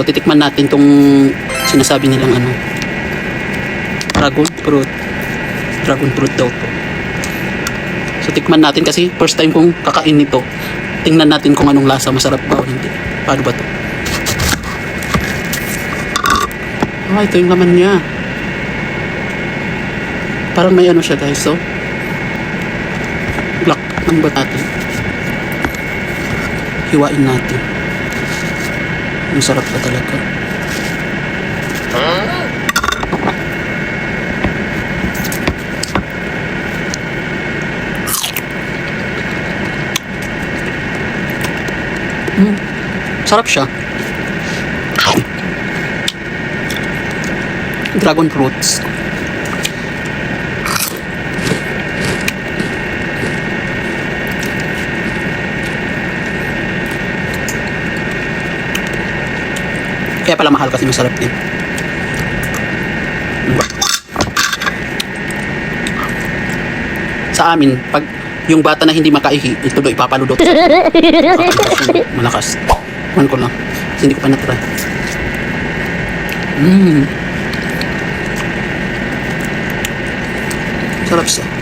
So, titikman natin tong sinasabi nilang ano, dragon fruit. Dragon fruit daw to. So, tikman natin kasi first time kong kakain nito. Tingnan natin kung anong lasa, masarap ba o hindi. Paano ba to? Ah, ito yung laman niya. Parang may ano siya guys, so black ng ba natin? Hiwain natin. Ang sarap pa talaga. Sarap siya. Dragon fruits. Kaya pala mahal kasi masarap din. Sa amin, pag yung bata na hindi makaihi, ito do ipapaludot. Malakas. Kuhan ko lang. Kasi hindi ko pa natry. Sarap siya.